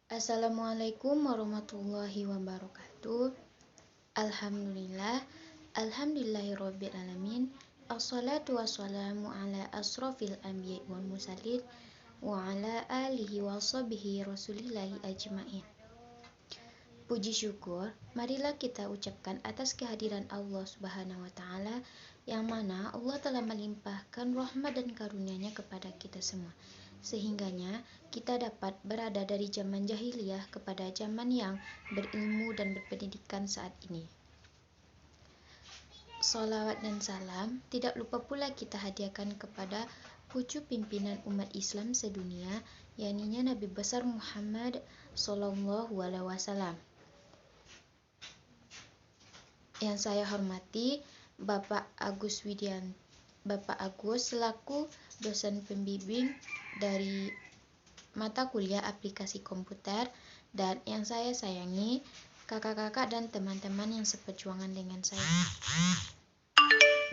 Assalamualaikum warahmatullahi wabarakatuh. Alhamdulillah, alhamdulillahirabbil alamin. Assalatu wassalamu ala asrofil anbiya'i wal mursalin wa ala alihi wa sahbihi rasulillahi ajmain. Puji syukur, marilah kita ucapkan atas kehadiran Allah Subhanahu wa taala, yang mana Allah telah melimpahkan rahmat dan karunia-Nya kepada kita semua, sehingganya kita dapat berada dari zaman jahiliyah kepada zaman yang berilmu dan berpendidikan saat ini. Salawat dan salam tidak lupa pula kita hadiahkan kepada pucuk pimpinan umat Islam sedunia, yakni Nabi besar Muhammad sallallahu alaihi wasallam. Yang saya hormati Bapak Agus selaku dosen pembimbing dari mata kuliah aplikasi komputer, dan yang saya sayangi kakak-kakak dan teman-teman yang seperjuangan dengan saya.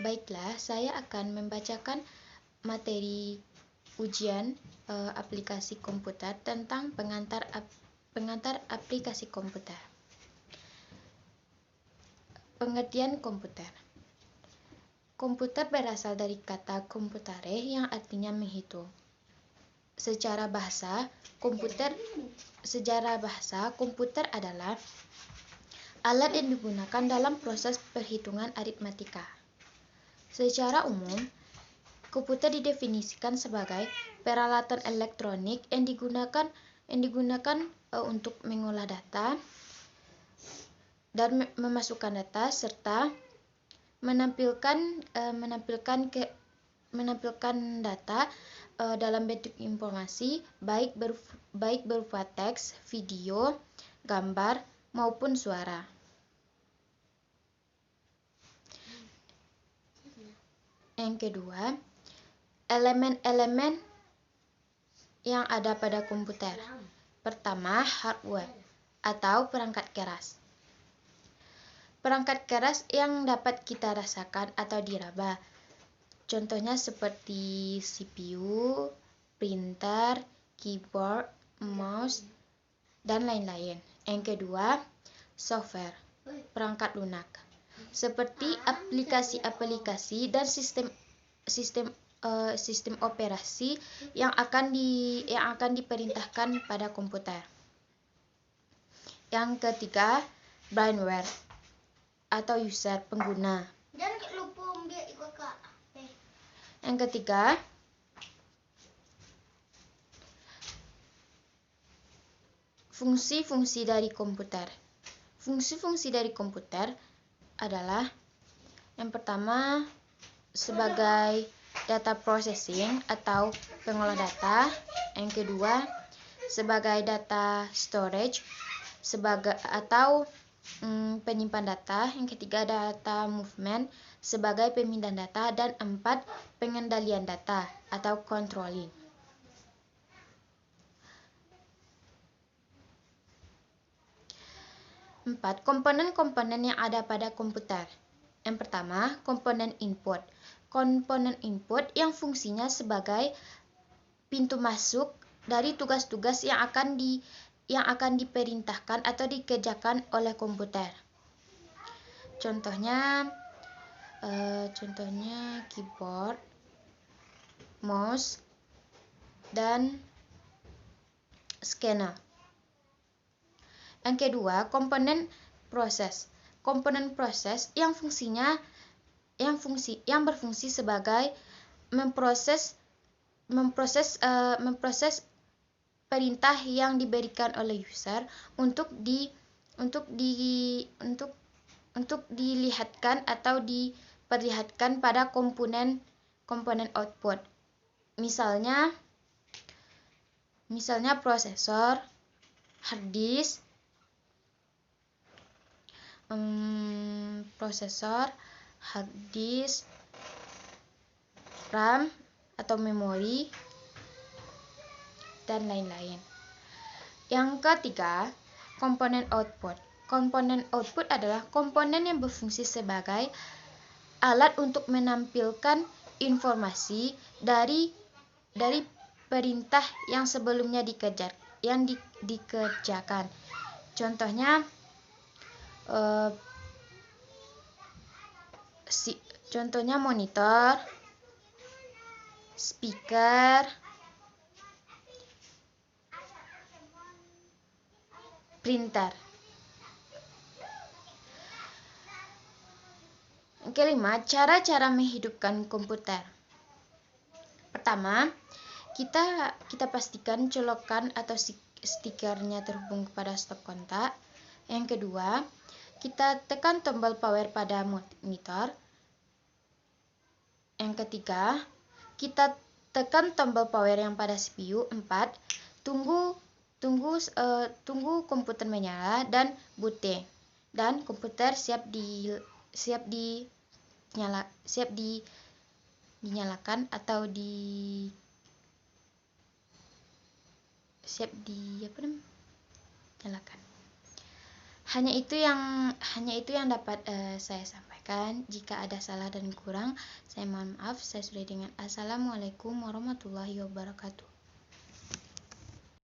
Baiklah, saya akan membacakan materi ujian aplikasi komputer tentang pengantar aplikasi komputer. Pengertian komputer. Komputer berasal dari kata computare yang artinya menghitung. Secara bahasa, komputer adalah alat yang digunakan dalam proses perhitungan aritmatika. Secara umum, komputer didefinisikan sebagai peralatan elektronik yang digunakan untuk mengolah data dan memasukkan data serta menampilkan data dalam bentuk informasi, baik berupa teks, video, gambar maupun suara. Yang kedua, elemen-elemen yang ada pada komputer. Pertama, hardware atau perangkat keras. Perangkat keras yang dapat kita rasakan atau diraba. Contohnya seperti CPU, printer, keyboard, mouse, dan lain-lain. Yang kedua, software, perangkat lunak, seperti aplikasi-aplikasi dan sistem operasi yang akan diperintahkan pada komputer. Yang ketiga, brainware atau user, pengguna. Yang ketiga, fungsi-fungsi dari komputer. Fungsi-fungsi dari komputer adalah yang pertama sebagai data processing atau pengolah data. Yang kedua sebagai data storage penyimpan data. Yang ketiga data movement sebagai pemindahan data, dan empat pengendalian data atau controlling. Empat komponen-komponen yang ada pada komputer. Yang pertama, komponen input. Komponen input yang fungsinya sebagai pintu masuk dari tugas-tugas yang akan diperintahkan atau dikerjakan oleh komputer. Contohnya keyboard, mouse, dan scanner. Yang kedua, komponen proses. Komponen proses yang berfungsi sebagai memproses perintah yang diberikan oleh user untuk dilihatkan atau diperlihatkan pada komponen output. Misalnya prosesor, hard disk, RAM atau memori, dan lain-lain. Yang ketiga, komponen output. Komponen output adalah komponen yang berfungsi sebagai alat untuk menampilkan informasi dari perintah yang sebelumnya dikerjakan. Contohnya monitor, speaker, printer. Yang kelima, cara-cara menghidupkan komputer. Pertama, kita pastikan colokan atau stikernya terhubung kepada stop kontak. Yang kedua, kita tekan tombol power pada monitor. Yang ketiga, kita tekan tombol power yang pada CPU. 4. Tunggu komputer menyala dan booting, dan komputer siap dinyalakan atau nyalakan. Hanya itu yang dapat saya sampaikan. Jika ada salah dan kurang, saya mohon maaf. Saya sudah dengan Assalamualaikum warahmatullahi wabarakatuh.